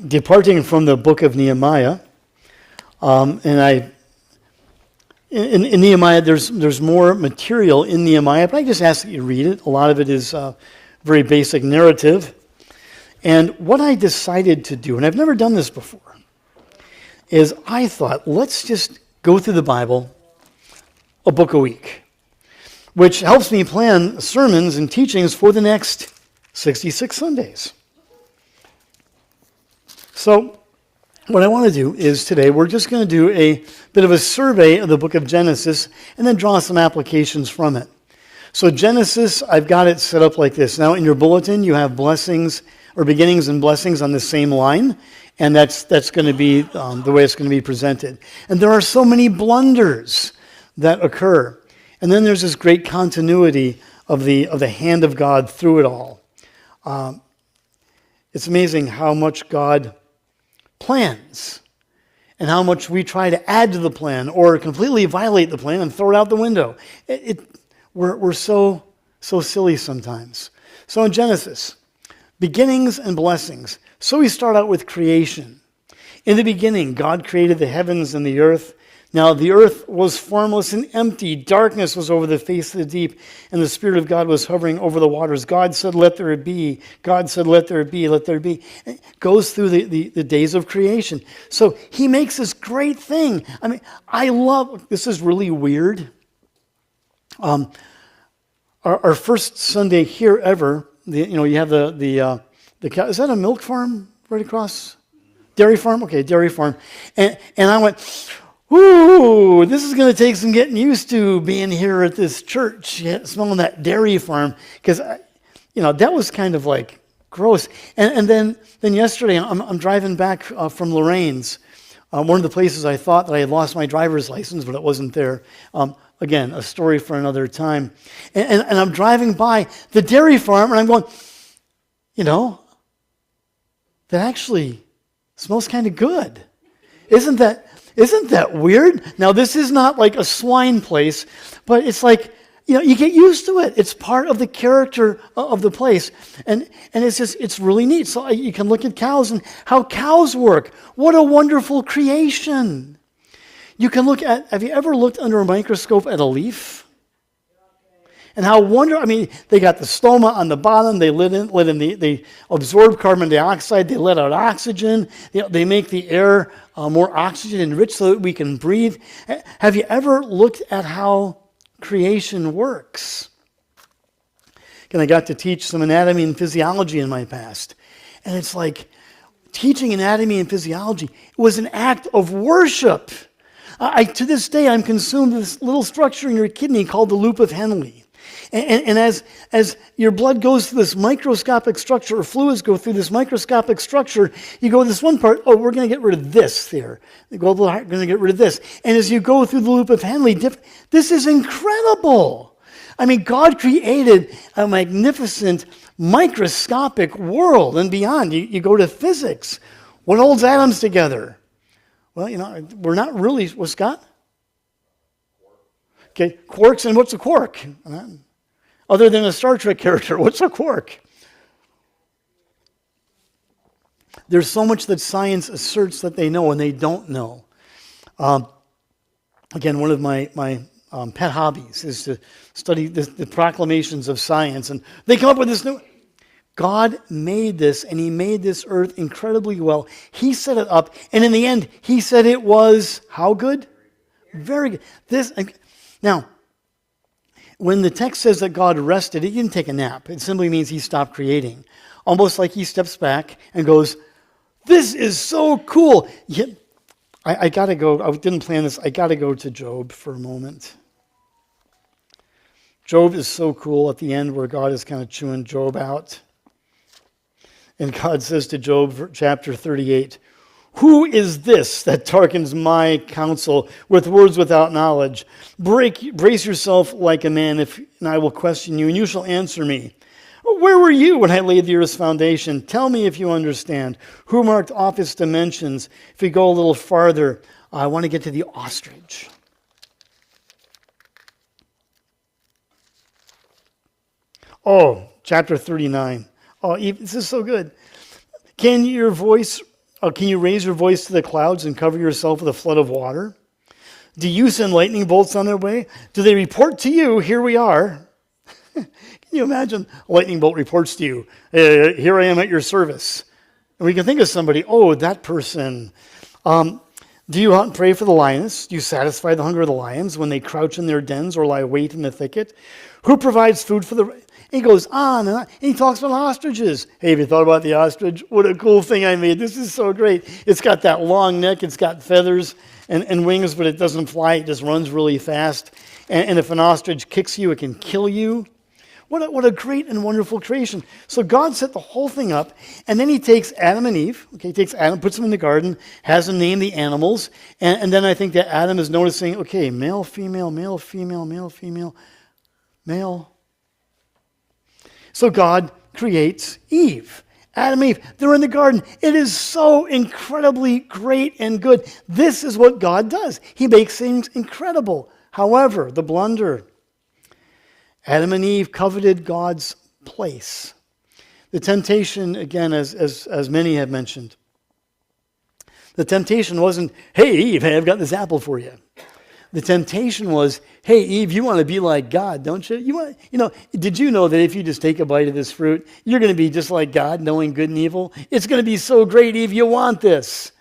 departing from the book of Nehemiah, and in Nehemiah, there's more material in Nehemiah, but I just ask that you read it. A lot of it is very basic narrative. And what I decided to do, and I've never done this before, is I thought, let's just go through the Bible a book a week, which helps me plan sermons and teachings for the next 66 Sundays. So what I want to do is today we're just going to do a bit of a survey of the book of Genesis and then draw some applications from it. So Genesis, I've got it set up like this. Now in your bulletin you have blessings or beginnings and blessings on the same line, and that's going to be the way it's going to be presented. And there are so many blunders that occur. And then there's this great continuity of the hand of God through it all. It's amazing how much God plans and how much we try to add to the plan or completely violate the plan and throw it out the window. We're so silly sometimes. So in Genesis, beginnings and blessings. So we start out with creation. In the beginning, God created the heavens and the earth. Now the earth was formless and empty. Darkness was over the face of the deep, and the Spirit of God was hovering over the waters. God said, "Let there be." God said, "Let there be, let there be." It goes through the days of creation. So he makes this great thing. I mean, I love, this is really weird. Our first Sunday here ever, you have the cow. Is that a milk farm right across? Dairy farm? Okay, dairy farm. And I went, ooh, this is going to take some getting used to being here at this church, smelling that dairy farm, because that was kind of like gross. And then yesterday, I'm driving back from Lorraine's, one of the places I thought that I had lost my driver's license, but it wasn't there. Again, a story for another time. And I'm driving by the dairy farm, and I'm going, that actually smells kind of good. Isn't that weird? Now, this is not like a swine place, but it's like, you get used to it. It's part of the character of the place. And it's really neat. So you can look at cows and how cows work. What a wonderful creation. You can look at, have you ever looked under a microscope at a leaf? And how they got the stoma on the bottom, they they absorb carbon dioxide, they let out oxygen, they make the air more oxygen enriched so that we can breathe. Have you ever looked at how creation works? And I got to teach some anatomy and physiology in my past. And it's like, teaching anatomy and physiology was an act of worship. To this day, I'm consumed with this little structure in your kidney called the loop of Henle. And as your blood goes through this microscopic structure, or fluids go through this microscopic structure, you go this one part, we're going to get rid of this there. We're going to get rid of this. And as you go through the loop of Henle, this is incredible. I mean, God created a magnificent microscopic world and beyond. You go to physics. What holds atoms together? Well, we're not really, what's Scott? Okay, quarks, and what's a quark? Other than a Star Trek character, what's a quark? There's so much that science asserts that they know and they don't know. Again, one of my pet hobbies is to study the proclamations of science, and they come up with this new. God made this, and he made this earth incredibly well. He set it up, and in the end, he said it was how good? Very good. Now, when the text says that God rested, he didn't take a nap. It simply means he stopped creating. Almost like he steps back and goes, this is so cool. I got to go. I didn't plan this. I got to go to Job for a moment. Job is so cool at the end where God is kind of chewing Job out. And God says to Job, chapter 38, who is this that darkens my counsel with words without knowledge? Brace yourself like a man, and I will question you, and you shall answer me. Where were you when I laid the earth's foundation? Tell me if you understand. Who marked off its dimensions? If we go a little farther, I want to get to the ostrich. Oh, chapter 39. Oh, this is so good. Can you raise your voice to the clouds and cover yourself with a flood of water? Do you send lightning bolts on their way? Do they report to you, here we are? Can you imagine a lightning bolt reports to you, here I am at your service. And we can think of somebody, oh, that person. Do you hunt and pray for the lioness? Do you satisfy the hunger of the lions when they crouch in their dens or lie wait in the thicket? Who provides food for the... And he goes on and on. And he talks about ostriches. Hey, have you thought about the ostrich? What a cool thing I made. This is so great. It's got that long neck. It's got feathers and wings, but it doesn't fly. It just runs really fast. And if an ostrich kicks you, it can kill you. What a great and wonderful creation. So God set the whole thing up, and then he takes Adam and Eve, he takes Adam, puts them in the garden, has them name the animals, and then I think that Adam is noticing, okay, male, female, male, female, male, female, male. So God creates Eve. Adam and Eve, they're in the garden. It is so incredibly great and good. This is what God does. He makes things incredible. However, the blunder, Adam and Eve coveted God's place. The temptation, again, as many have mentioned, the temptation wasn't, hey, Eve, hey, I've got this apple for you. The temptation was, hey, Eve, you want to be like God, don't you? Did you know that if you just take a bite of this fruit, you're going to be just like God, knowing good and evil? It's going to be so great, Eve, you want this.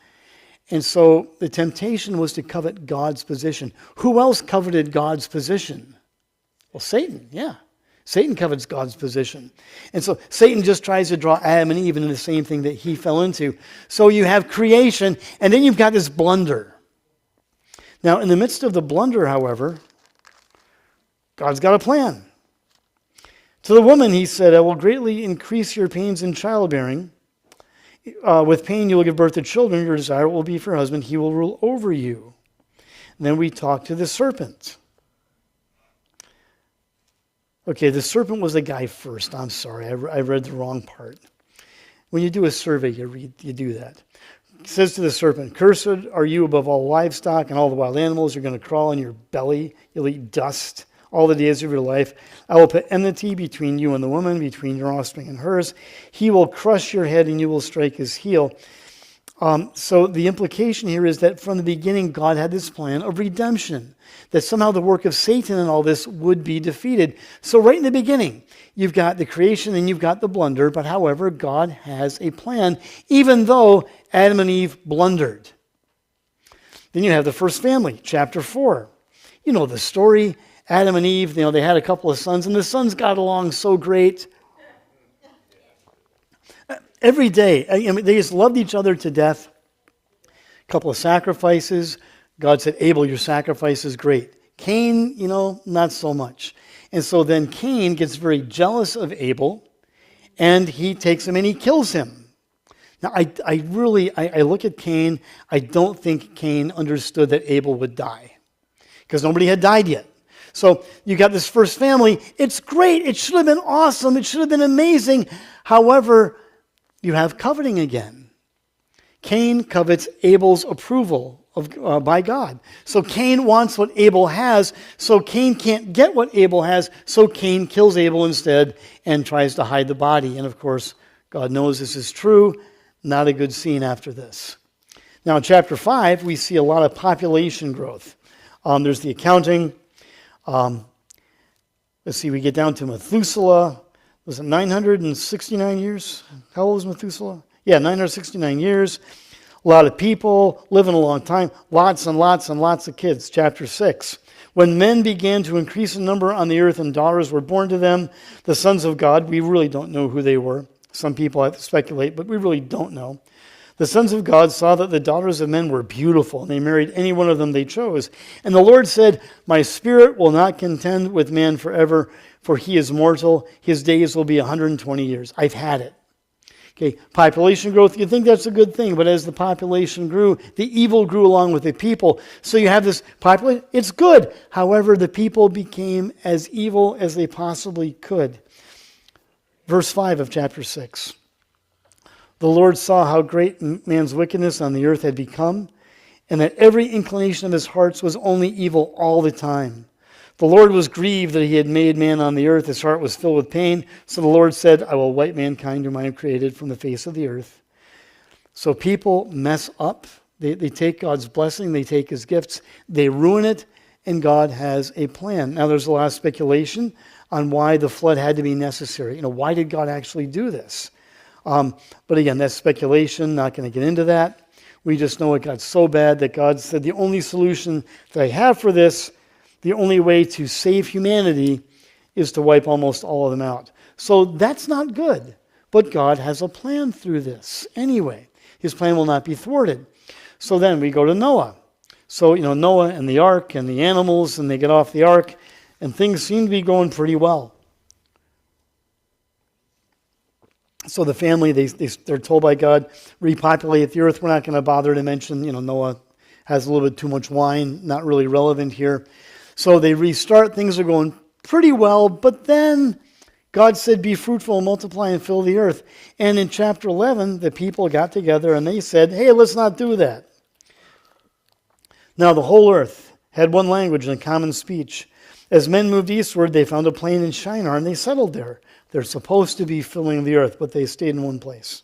And so the temptation was to covet God's position. Who else coveted God's position? Well, Satan, yeah. Satan covets God's position. And so Satan just tries to draw Adam and Eve into the same thing that he fell into. So you have creation, and then you've got this blunder. Now, in the midst of the blunder, however, God's got a plan. To the woman, he said, I will greatly increase your pains in childbearing. With pain you will give birth to children. Your desire will be for your husband. He will rule over you. And then we talk to the serpent. Okay, the serpent was the guy first. I'm sorry, I read the wrong part. When you do a survey, you do that. It says to the serpent, cursed are you above all livestock and all the wild animals. You're going to crawl on your belly. You'll eat dust all the days of your life. I will put enmity between you and the woman, between your offspring and hers. He will crush your head and you will strike his heel. So the implication here is that from the beginning, God had this plan of redemption, that somehow the work of Satan and all this would be defeated. So right in the beginning, you've got the creation and you've got the blunder, but however, God has a plan, even though Adam and Eve blundered. Then you have the first family, chapter 4. You know the story. Adam and Eve, they had a couple of sons, and the sons got along so great. Every day, they just loved each other to death. A couple of sacrifices. God said, Abel, your sacrifice is great. Cain, not so much. And so then Cain gets very jealous of Abel, and he takes him and he kills him. Now, I look at Cain, I don't think Cain understood that Abel would die, because nobody had died yet. So you got this first family. It's great. It should have been awesome. It should have been amazing. However, you have coveting again. Cain covets Abel's approval by God. So Cain wants what Abel has, so Cain can't get what Abel has, so Cain kills Abel instead and tries to hide the body. And of course, God knows this is true. Not a good scene after this. Now in chapter 5, we see a lot of population growth. There's the accounting. Let's see, we get down to Methuselah. Was it 969 years? How old was Methuselah? Yeah, 969 years. A lot of people living a long time. Lots and lots and lots of kids. Chapter 6. When men began to increase in number on the earth and daughters were born to them, the sons of God, we really don't know who they were. Some people have to speculate, but we really don't know. The sons of God saw that the daughters of men were beautiful, and they married any one of them they chose. And the Lord said, my spirit will not contend with man forever, for he is mortal. His days will be 120 years. I've had it. Okay, population growth, you'd think that's a good thing, but as the population grew, the evil grew along with the people. So you have this population, it's good. However, the people became as evil as they possibly could. Verse 5 of chapter 6. The Lord saw how great man's wickedness on the earth had become, and that every inclination of his hearts was only evil all the time. The Lord was grieved that he had made man on the earth. His heart was filled with pain. So the Lord said, I will wipe mankind whom I have created from the face of the earth, So people mess up. They take God's blessing, they take his gifts, they ruin it, and God has a plan. Now there's a lot of speculation on why the flood had to be necessary. Why did God actually do this? But again, that's speculation, not going to get into that. We just know it got so bad that God said, the only solution that I have for this, the only way to save humanity is to wipe almost all of them out. So that's not good. But God has a plan through this anyway. His plan will not be thwarted. So then we go to Noah. So, Noah and the ark and the animals, and they get off the ark, and things seem to be going pretty well. So the family, they're told by God, repopulate the earth. We're not going to bother to mention, Noah has a little bit too much wine, not really relevant here. So they restart. Things are going pretty well, but then God said, be fruitful, multiply, and fill the earth. And in chapter 11, the people got together and they said, hey, let's not do that. Now the whole earth had one language and a common speech. As men moved eastward, they found a plain in Shinar, and they settled there. They're supposed to be filling the earth, but they stayed in one place.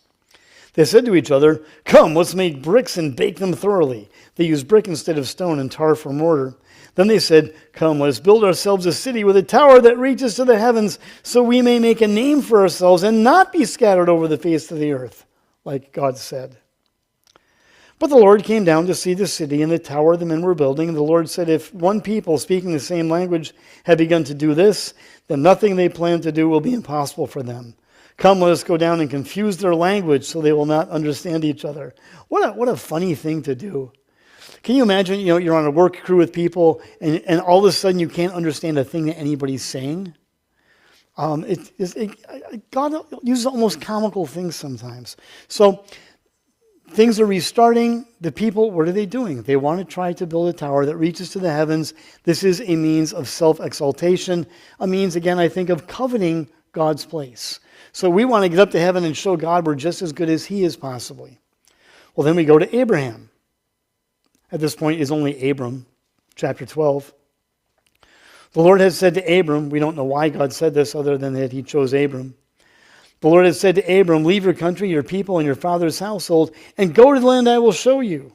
They said to each other, come, let's make bricks and bake them thoroughly. They used brick instead of stone and tar for mortar. Then they said, come, let us build ourselves a city with a tower that reaches to the heavens, so we may make a name for ourselves and not be scattered over the face of the earth, like God said. But the Lord came down to see the city and the tower the men were building. And the Lord said, if one people speaking the same language had begun to do this, then nothing they plan to do will be impossible for them. Come, let us go down and confuse their language so they will not understand each other. What a funny thing to do. Can you imagine, you're on a work crew with people and all of a sudden you can't understand a thing that anybody's saying? God uses almost comical things sometimes. So things are restarting. The people, what are they doing? They want to try to build a tower that reaches to the heavens. This is a means of self-exaltation. A means, again, I think, of coveting God's place. So we want to get up to heaven and show God we're just as good as he is possibly. Well, then we go to Abraham. At this point is only Abram, chapter 12. The Lord had said to Abram, we don't know why God said this other than that he chose Abram. The Lord had said to Abram, leave your country, your people, and your father's household, and go to the land I will show you.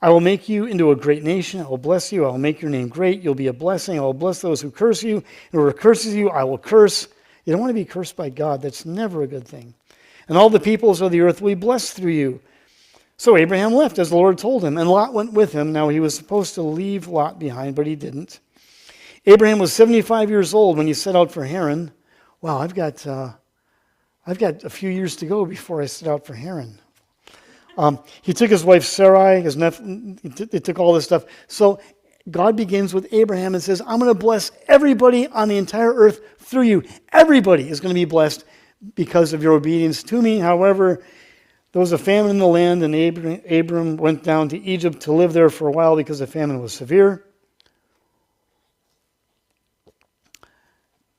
I will make you into a great nation. I will bless you. I will make your name great. You'll be a blessing. I will bless those who curse you. And whoever curses you, I will curse. You don't want to be cursed by God. That's never a good thing. And all the peoples of the earth will be blessed through you. So Abraham left as the Lord told him, and Lot went with him. Now he was supposed to leave Lot behind, but he didn't. Abraham was 75 years old when he set out for Haran. Wow, I've got a few years to go before I set out for Haran. He took his wife Sarai, they took all this stuff. So God begins with Abraham and says, I'm going to bless everybody on the entire earth through you. Everybody is going to be blessed because of your obedience to me. However, there was a famine in the land, and Abram went down to Egypt to live there for a while because the famine was severe.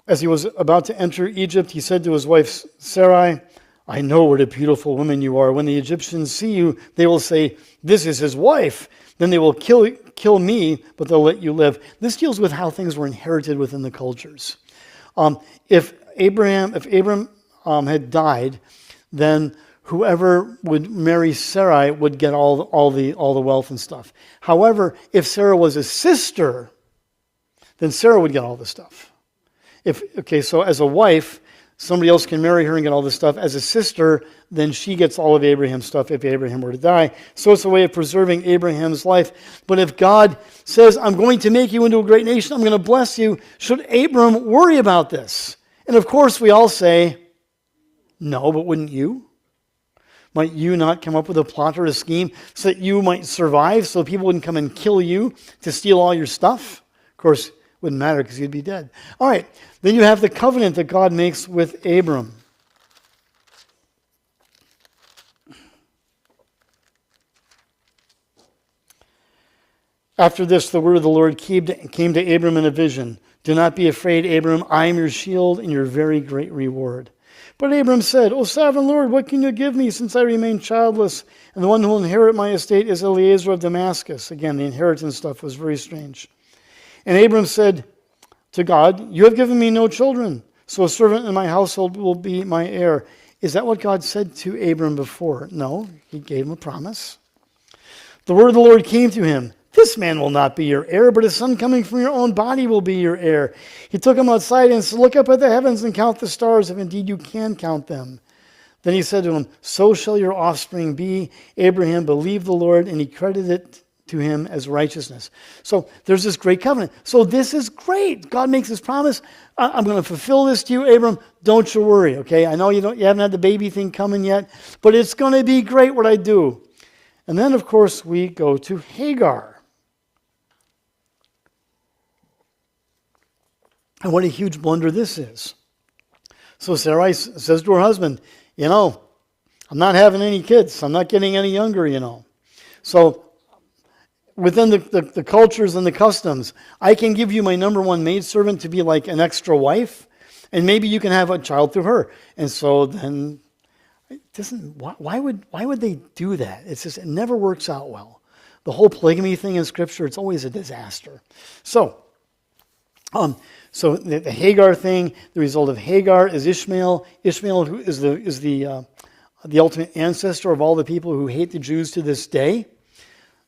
As he was about to enter Egypt, he said to his wife Sarai, I know what a beautiful woman you are. When the Egyptians see you, they will say, this is his wife. Then they will kill me, but they'll let you live. This deals with how things were inherited within the cultures. If Abram had died, then whoever would marry Sarai would get all the wealth and stuff. However, if Sarah was a sister, then Sarah would get all the stuff. So as a wife, somebody else can marry her and get all this stuff. As a sister, then she gets all of Abraham's stuff if Abraham were to die. So it's a way of preserving Abraham's life. But if God says, I'm going to make you into a great nation, I'm going to bless you, should Abram worry about this? And of course we all say, no, but wouldn't you? Might you not come up with a plot or a scheme so that you might survive, so people wouldn't come and kill you to steal all your stuff? Of course, wouldn't matter because you'd be dead. All right, then you have the covenant that God makes with Abram. After this, the word of the Lord came to Abram in a vision. Do not be afraid, Abram. I am your shield and your very great reward. But Abram said, O sovereign Lord, what can you give me since I remain childless? And the one who will inherit my estate is Eliezer of Damascus. Again, the inheritance stuff was very strange. And Abram said to God, you have given me no children, so a servant in my household will be my heir. Is that what God said to Abram before? No, he gave him a promise. The word of the Lord came to him. This man will not be your heir, but a son coming from your own body will be your heir. He took him outside and said, look up at the heavens and count the stars, if indeed you can count them. Then he said to him, so shall your offspring be. Abraham believed the Lord, and he credited it to him as righteousness. So there's this great covenant. So this is great. God makes this promise. I'm going to fulfill this to you, Abram. Don't you worry, okay? I know you haven't had the baby thing coming yet, but it's going to be great what I do. And then, of course, we go to Hagar. And what a huge blunder this is. So Sarai says to her husband, I'm not having any kids. I'm not getting any younger, So within the cultures and the customs, I can give you my number one maidservant to be like an extra wife, and maybe you can have a child through her. And so then, why would they do that? It's just, it never works out well. The whole polygamy thing in Scripture, it's always a disaster. So the Hagar thing, the result of Hagar is Ishmael. Ishmael who is the ultimate ancestor of all the people who hate the Jews to this day.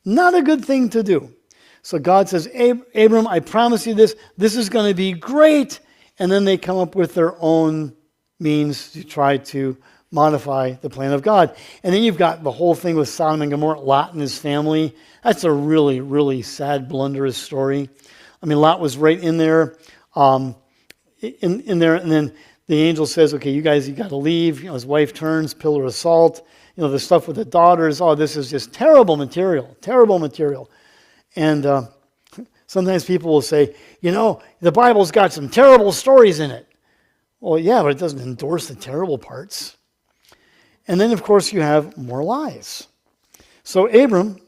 Not a good thing to do. So God says, Abram, I promise you this. This is going to be great. And then they come up with their own means to try to modify the plan of God. And then you've got the whole thing with Sodom and Gomorrah, Lot and his family. That's a really, really sad, blunderous story. I mean, Lot was right in there, in there, and then the angel says, okay, you got to leave. His wife turns, pillar of salt. The stuff with the daughters, this is just terrible material. And sometimes people will say, the Bible's got some terrible stories in it. Well, yeah, but it doesn't endorse the terrible parts. And then, of course, you have more lies. So Abram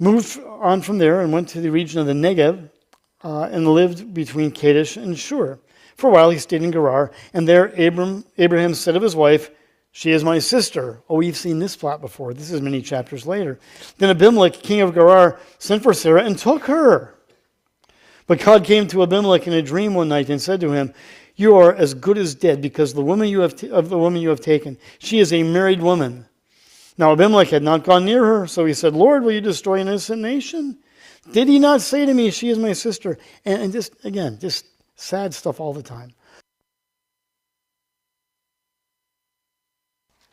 moved on from there and went to the region of the Negev and lived between Kadesh and Shur. For a while he stayed in Gerar, and there Abraham said of his wife, she is my sister. Oh, we've seen this plot before. This is many chapters later. Then Abimelech, king of Gerar, sent for Sarah and took her. But God came to Abimelech in a dream one night and said to him, you are as good as dead because the woman you have taken, she is a married woman. Now Abimelech had not gone near her, so he said, Lord, will you destroy an innocent nation? Did he not say to me, she is my sister? And just sad stuff all the time.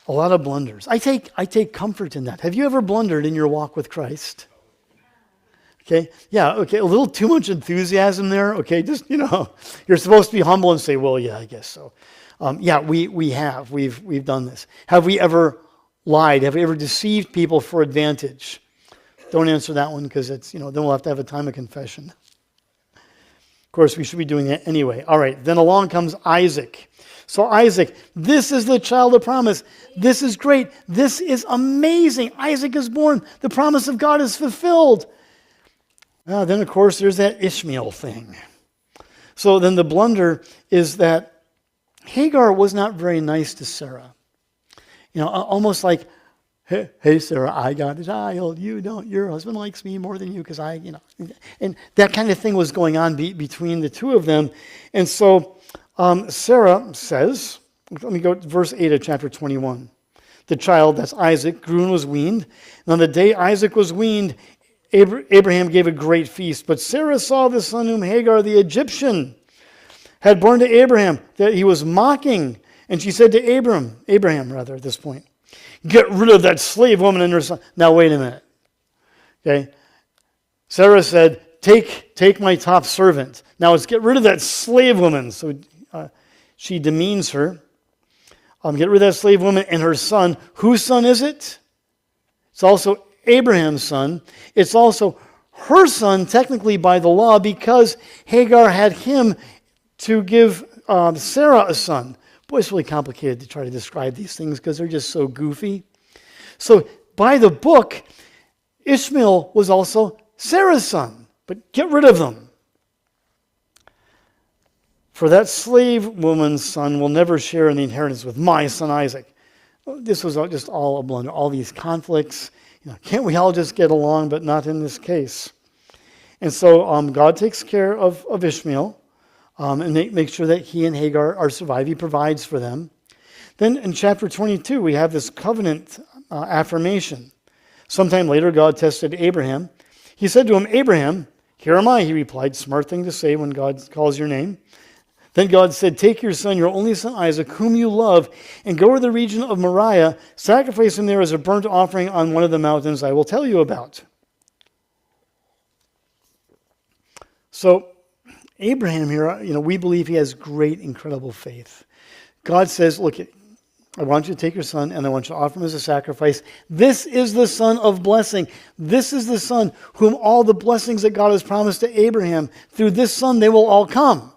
A lot of blunders. I take comfort in that. Have you ever blundered in your walk with Christ? Okay, yeah, okay, a little too much enthusiasm there. Okay, just, you're supposed to be humble and say, well, yeah, I guess so. Yeah, we've done this. Have we ever lied? Have we ever deceived people for advantage? Don't answer that one because it's, then we'll have to have a time of confession. Of course, we should be doing that anyway. All right, then along comes Isaac. So Isaac, this is the child of promise. This is great. This is amazing. Isaac is born. The promise of God is fulfilled. Then, of course, there's that Ishmael thing. So then the blunder is that Hagar was not very nice to Sarah. Almost like, hey, Sarah, I got a child. You don't. Your husband likes me more than you because And that kind of thing was going on between the two of them. And so Sarah says, let me go to verse 8 of chapter 21. The child, that's Isaac, grew and was weaned. And on the day Isaac was weaned, Abraham gave a great feast. But Sarah saw the son whom Hagar the Egyptian had born to Abraham, that he was mocking. And she said to Abraham at this point, get rid of that slave woman and her son. Now, wait a minute. Okay. Sarah said, take my top servant. Now, let's get rid of that slave woman. So she demeans her. Get rid of that slave woman and her son. Whose son is it? It's also Abraham's son. It's also her son, technically by the law, because Hagar had him to give Sarah a son. Boy, it's really complicated to try to describe these things because they're just so goofy. So by the book, Ishmael was also Sarah's son, but get rid of them. For that slave woman's son will never share in the inheritance with my son Isaac. This was just all a blunder, all these conflicts. Can't we all just get along, but not in this case? And so God takes care of Ishmael and make sure that he and Hagar are surviving. He provides for them. Then in chapter 22, we have this covenant affirmation. Sometime later, God tested Abraham. He said to him, "Abraham, here am I," he replied. Smart thing to say when God calls your name. Then God said, "Take your son, your only son Isaac, whom you love, and go to the region of Moriah. Sacrifice him there as a burnt offering on one of the mountains I will tell you about." So Abraham here, we believe he has great, incredible faith. God says, "Look, I want you to take your son and I want you to offer him as a sacrifice. This is the son of blessing. This is the son whom all the blessings that God has promised to Abraham, through this son they will all come."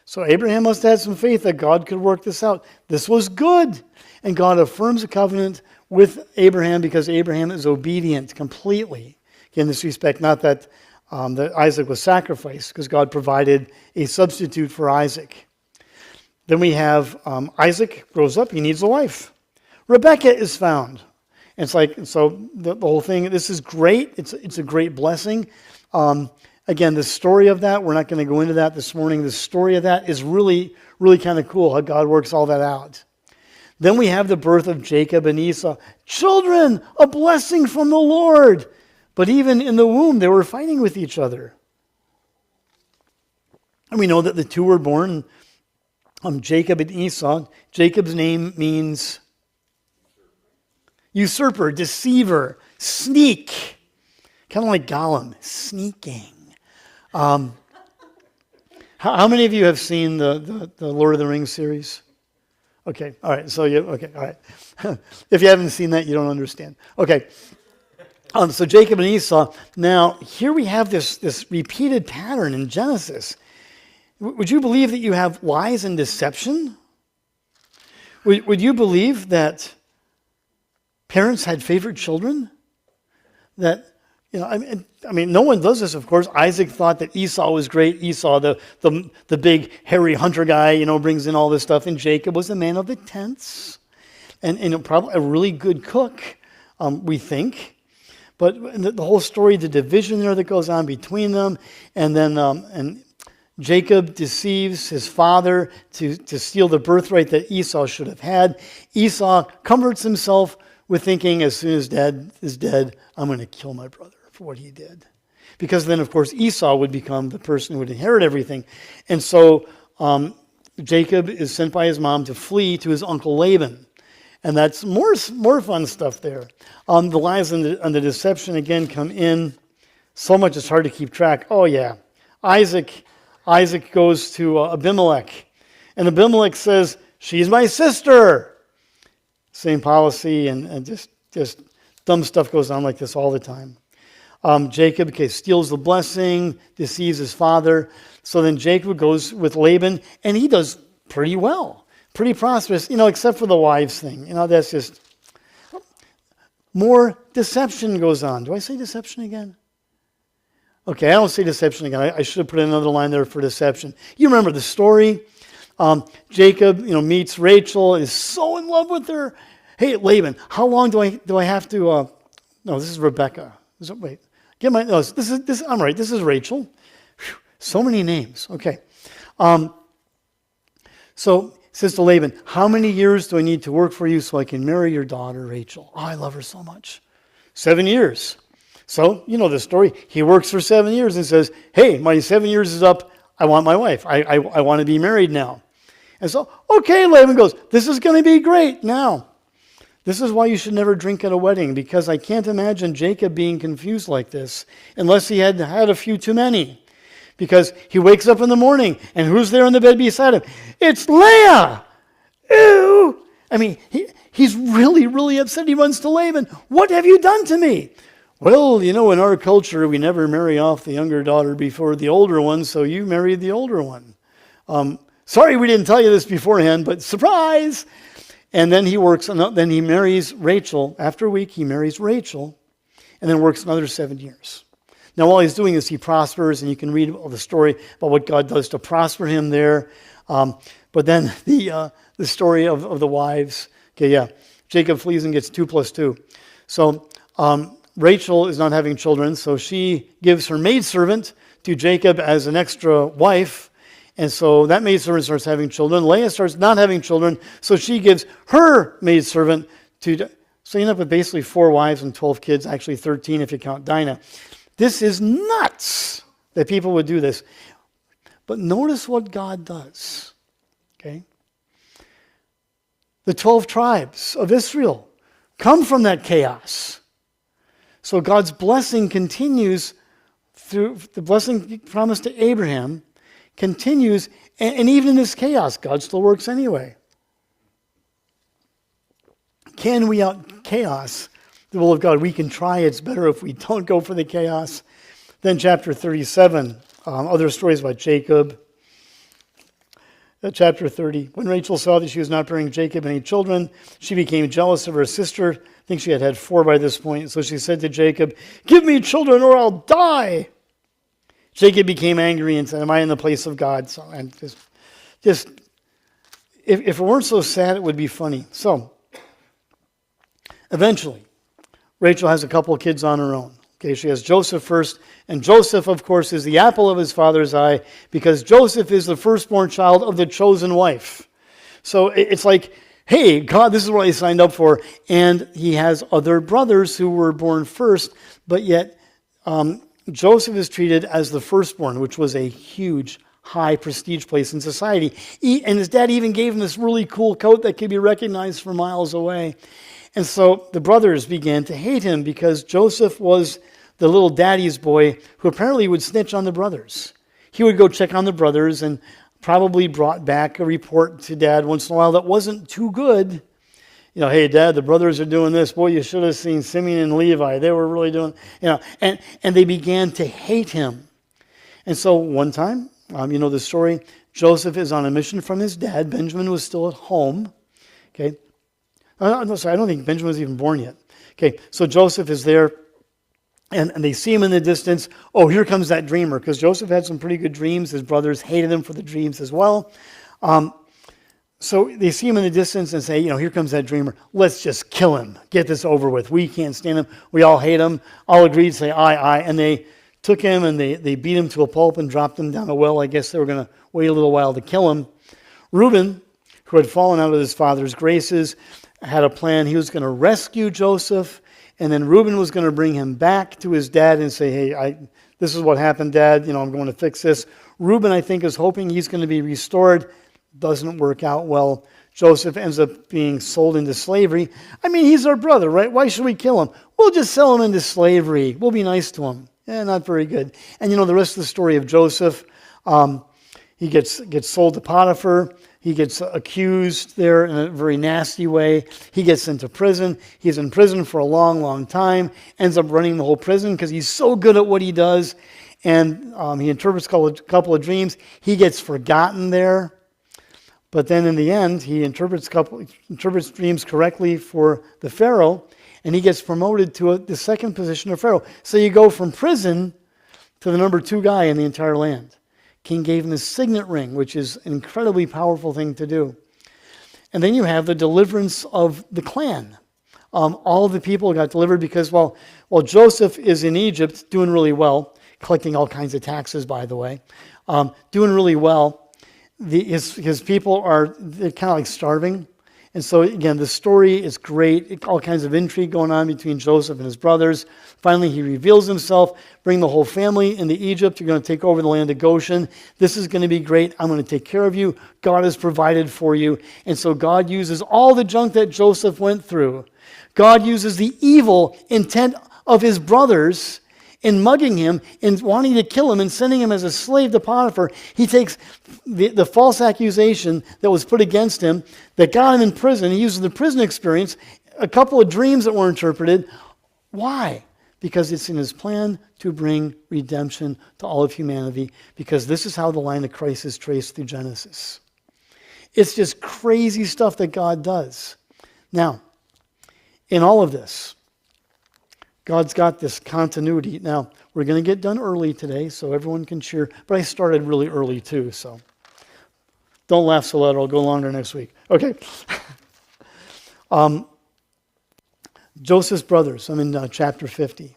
So Abraham must have had some faith that God could work this out. This was good. And God affirms a covenant with Abraham because Abraham is obedient completely. In this respect, not that Isaac was sacrificed, because God provided a substitute for Isaac. Then we have Isaac grows up, he needs a wife. Rebekah is found. It's like, so the whole thing, this is great. It's a great blessing. Again, the story of that, we're not going to go into that this morning. The story of that is really, really kind of cool, how God works all that out. Then we have the birth of Jacob and Esau. Children, a blessing from the Lord. But even in the womb, they were fighting with each other. And we know that the two were born, Jacob and Esau. Jacob's name means usurper, deceiver, sneak. Kind of like Gollum, sneaking. How many of you have seen the Lord of the Rings series? Okay, all right. So all right. If you haven't seen that, you don't understand. Okay. So Jacob and Esau. Now here we have this repeated pattern in Genesis. Would you believe that you have lies and deception? Would you believe that parents had favorite children? That I mean, no one does this, of course. Isaac thought that Esau was great. Esau, the big hairy hunter guy, brings in all this stuff. And Jacob was a man of the tents, and probably a really good cook, we think. But the whole story, the division there that goes on between them, and then and Jacob deceives his father to steal the birthright that Esau should have had. Esau comforts himself with thinking, as soon as Dad is dead, I'm going to kill my brother for what he did. Because then, of course, Esau would become the person who would inherit everything. And so Jacob is sent by his mom to flee to his uncle Laban. And that's more fun stuff there. The lies and the deception, again, come in. So much it's hard to keep track. Oh, yeah. Isaac goes to Abimelech. And Abimelech says, "She's my sister." Same policy, and just dumb stuff goes on like this all the time. Jacob steals the blessing, deceives his father. So then Jacob goes with Laban, and he does pretty well, pretty prosperous, except for the wives thing. That's just more deception goes on. Do I say deception again? Okay, I don't say deception again. I should have put another line there for deception. You remember the story. Jacob, meets Rachel, is so in love with her. Hey, Laban, how long do I have to? No, this is Rebecca. Wait, get my. No, this. I'm right. This is Rachel. Whew, so many names. Okay. So he says to Laban, "How many years do I need to work for you so I can marry your daughter Rachel? Oh, I love her so much. 7 years." So you know the story. He works for 7 years and says, "Hey, my 7 years is up. I want my wife. I want to be married now." And so, okay, Laban goes, "This is going to be great now." This is why you should never drink at a wedding, because I can't imagine Jacob being confused like this unless he had had a few too many. Because he wakes up in the morning, and who's there in the bed beside him? It's Leah! Ew! I mean, he's really, really upset. He runs to Laban. "What have you done to me?" "Well, in our culture, we never marry off the younger daughter before the older one, so you married the older one. Sorry we didn't tell you this beforehand, but surprise!" And then he marries Rachel. After a week, he marries Rachel, and then works another 7 years. Now, while he's doing this, he prospers, and you can read the story about what God does to prosper him there. But then the story of the wives. Okay, yeah. Jacob flees and gets 2 + 2. So Rachel is not having children, so she gives her maidservant to Jacob as an extra wife. And so that maidservant starts having children. Leah starts not having children, so she gives her maidservant to... So you end up with basically 4 wives and 12 kids, actually 13 if you count Dinah. This is nuts that people would do this. But notice what God does. Okay? The 12 tribes of Israel come from that chaos. So God's blessing continues through the blessing promised to Abraham, continues, and even in this chaos, God still works anyway. Can we out chaos the will of God? We can try. It's better if we don't go for the chaos. Then chapter 37, other stories about Jacob. Chapter 30, when Rachel saw that she was not bearing Jacob any children, she became jealous of her sister. I think she had 4 by this point. So she said to Jacob, "Give me children or I'll die." Jacob became angry and said, "Am I in the place of God?" So, and just if it weren't so sad, it would be funny. So eventually, Rachel has a couple of kids on her own. Okay, she has Joseph first, and Joseph, of course, is the apple of his father's eye because Joseph is the firstborn child of the chosen wife. So it's like, hey, God, this is what I signed up for. And he has other brothers who were born first, but yet Joseph is treated as the firstborn, which was a huge, high prestige place in society. And his dad even gave him this really cool coat that could be recognized from miles away. And so the brothers began to hate him because Joseph was the little daddy's boy who apparently would snitch on the brothers. He would go check on the brothers and probably brought back a report to dad once in a while that wasn't too good. You know, "Hey, Dad, the brothers are doing this. Boy, you should have seen Simeon and Levi. They were really doing..." And they began to hate him. And so one time, you know the story, Joseph is on a mission from his dad. Benjamin was still at home. Okay. No, sorry, I don't think Benjamin was even born yet. Okay, so Joseph is there, and they see him in the distance. Oh, here comes that dreamer, because Joseph had some pretty good dreams. His brothers hated him for the dreams as well. So they see him in the distance and say, "Here comes that dreamer. Let's just kill him. Get this over with. We can't stand him. We all hate him." All agreed to say, "Aye, aye." And they took him and they beat him to a pulp and dropped him down a well. I guess they were going to wait a little while to kill him. Reuben, who had fallen out of his father's graces, had a plan. He was going to rescue Joseph, and then Reuben was going to bring him back to his dad and say, "Hey, this is what happened, Dad. I'm going to fix this." Reuben, I think, is hoping he's going to be restored. Doesn't work out well. Joseph ends up being sold into slavery. I mean, he's our brother, right? Why should we kill him? We'll just sell him into slavery. We'll be nice to him. Not very good. And the rest of the story of Joseph, he gets sold to Potiphar. He gets accused there in a very nasty way. He gets into prison. He's in prison for a long, long time. Ends up running the whole prison because he's so good at what he does. And he interprets a couple of dreams. He gets forgotten there. But then in the end, he interprets dreams correctly for the Pharaoh, and he gets promoted to the second position of Pharaoh. So you go from prison to the number 2 guy in the entire land. King gave him his signet ring, which is an incredibly powerful thing to do. And then you have the deliverance of the clan. All the people got delivered because while Joseph is in Egypt doing really well, collecting all kinds of taxes, by the way, doing really well, his people they're kind of like starving. And so again, the story is great. All kinds of intrigue going on between Joseph and his brothers. Finally, he reveals himself. Bring the whole family into Egypt. You're going to take over the land of Goshen. This is going to be great. I'm going to take care of you. God has provided for you. And so God uses all the junk that Joseph went through. God uses the evil intent of his brothers in mugging him, in wanting to kill him, and sending him as a slave to Potiphar. He takes the false accusation that was put against him that got him in prison. He uses the prison experience, a couple of dreams that were interpreted. Why? Because it's in his plan to bring redemption to all of humanity, because this is how the line of Christ is traced through Genesis. It's just crazy stuff that God does. Now, in all of this, God's got this continuity. Now, we're going to get done early today, so everyone can cheer. But I started really early, too, so don't laugh so loud. I'll go longer next week. Okay. Joseph's brothers, I'm in chapter 50.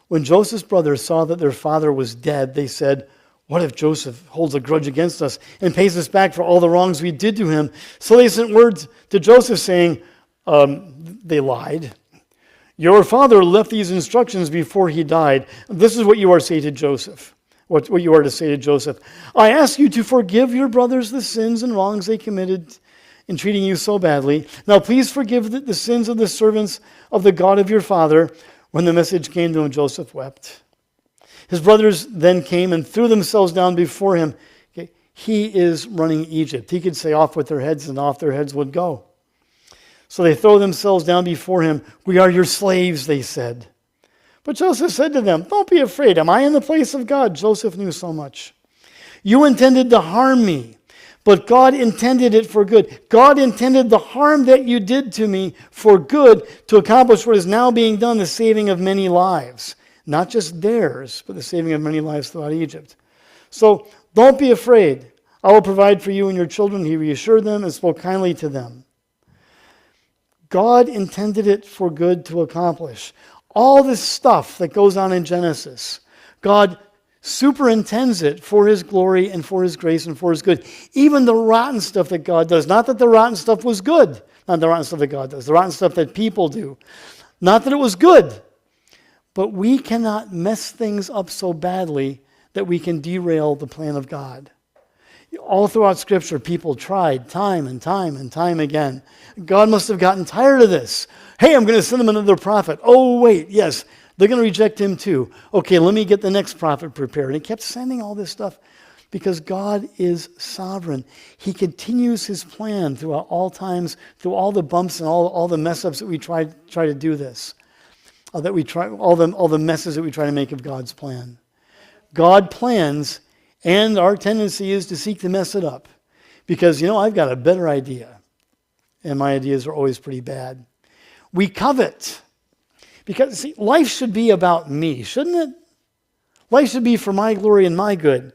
When Joseph's brothers saw that their father was dead, they said, What if Joseph holds a grudge against us and pays us back for all the wrongs we did to him? So they sent word to Joseph saying, they lied. Your father left these instructions before he died. This is what you are to say to Joseph. What you are to say to Joseph. I ask you to forgive your brothers the sins and wrongs they committed in treating you so badly. Now please forgive the sins of the servants of the God of your father. When the message came to him, Joseph wept. His brothers then came and threw themselves down before him. Okay, he is running Egypt. He could say off with their heads and off their heads would go. So they throw themselves down before him. We are your slaves, they said. But Joseph said to them, don't be afraid. Am I in the place of God? Joseph knew so much. You intended to harm me, but God intended it for good. God intended the harm that you did to me for good to accomplish what is now being done, the saving of many lives. Not just theirs, but the saving of many lives throughout Egypt. So don't be afraid. I will provide for you and your children. He reassured them and spoke kindly to them. God intended it for good to accomplish. All this stuff that goes on in Genesis, God superintends it for his glory and for his grace and for his good. Even the rotten stuff that God does. Not that the rotten stuff was good. Not the rotten stuff that God does. The rotten stuff that people do. Not that it was good. But we cannot mess things up so badly that we can derail the plan of God. All throughout Scripture, people tried time and time and time again. God must have gotten tired of this. Hey, I'm going to send them another prophet. Oh, wait, yes, they're going to reject him too. Okay, let me get the next prophet prepared. And he kept sending all this stuff because God is sovereign. He continues his plan throughout all times, through all the bumps and all the mess-ups that we try to do this. All the messes that we try to make of God's plan. God plans, and our tendency is to seek to mess it up. Because, I've got a better idea. And my ideas are always pretty bad. We covet. Because, see, life should be about me, shouldn't it? Life should be for my glory and my good.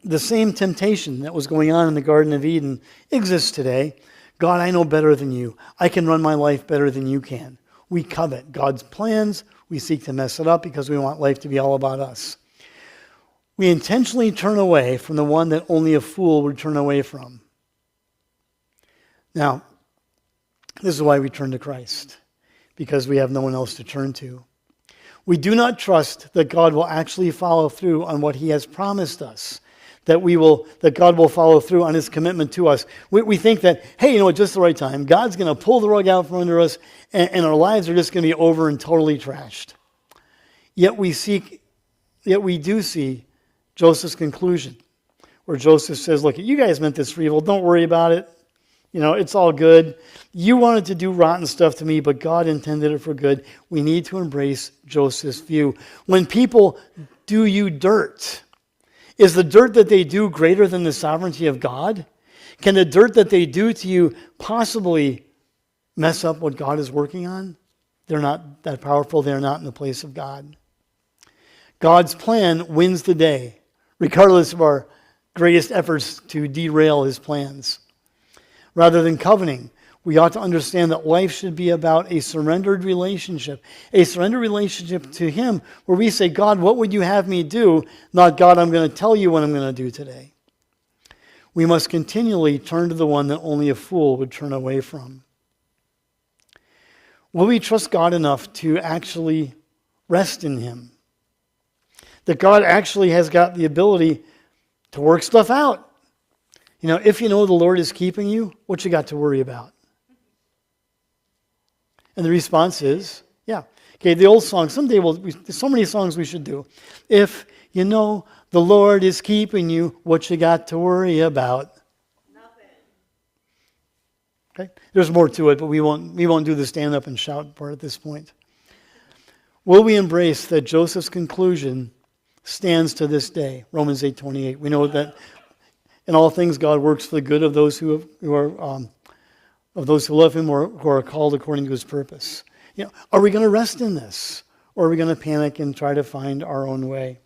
The same temptation that was going on in the Garden of Eden exists today. God, I know better than you. I can run my life better than you can. We covet God's plans. We seek to mess it up because we want life to be all about us. We intentionally turn away from the one that only a fool would turn away from. Now, this is why we turn to Christ, because we have no one else to turn to. We do not trust that God will actually follow through on what he has promised us, that God will follow through on his commitment to us. We think that, hey, at just the right time, God's going to pull the rug out from under us, and our lives are just going to be over and totally trashed. Yet we do see Joseph's conclusion, where Joseph says, look, you guys meant this for evil. Don't worry about it. It's all good. You wanted to do rotten stuff to me, but God intended it for good. We need to embrace Joseph's view. When people do you dirt, is the dirt that they do greater than the sovereignty of God? Can the dirt that they do to you possibly mess up what God is working on? They're not that powerful. They're not in the place of God. God's plan wins the day, regardless of our greatest efforts to derail his plans. Rather than coveting, we ought to understand that life should be about a surrendered relationship to him, where we say, God, what would you have me do? Not, God, I'm going to tell you what I'm going to do today. We must continually turn to the one that only a fool would turn away from. Will we trust God enough to actually rest in him? That God actually has got the ability to work stuff out. If the Lord is keeping you, what you got to worry about? And the response is, yeah. Okay, the old song, someday there's so many songs we should do. If the Lord is keeping you, what you got to worry about? Nothing. Okay, there's more to it, but we won't do the stand up and shout part at this point. Will we embrace that Joseph's conclusion stands to this day? Romans 8:28. We know that in all things God works for the good of those who love him or who are called according to his purpose. Are we going to rest in this? Or are we going to panic and try to find our own way?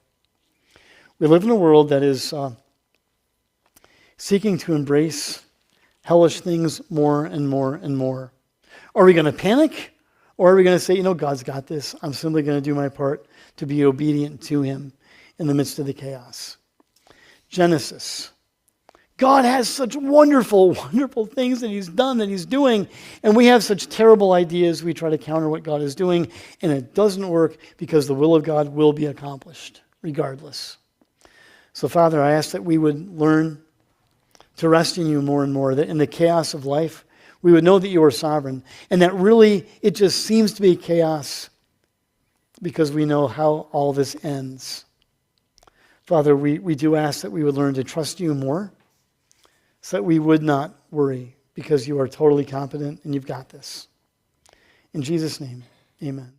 We live in a world that is seeking to embrace hellish things more and more and more. Are we going to panic? Or are we going to say, God's got this. I'm simply going to do my part to be obedient to him in the midst of the chaos. Genesis. God has such wonderful, wonderful things that he's done, that he's doing, and we have such terrible ideas. We try to counter what God is doing, and it doesn't work because the will of God will be accomplished regardless. So, Father, I ask that we would learn to rest in you more and more, that in the chaos of life, we would know that you are sovereign, and that really it just seems to be chaos because we know how all this ends. Father, we do ask that we would learn to trust you more, so that we would not worry because you are totally competent and you've got this. In Jesus' name, amen.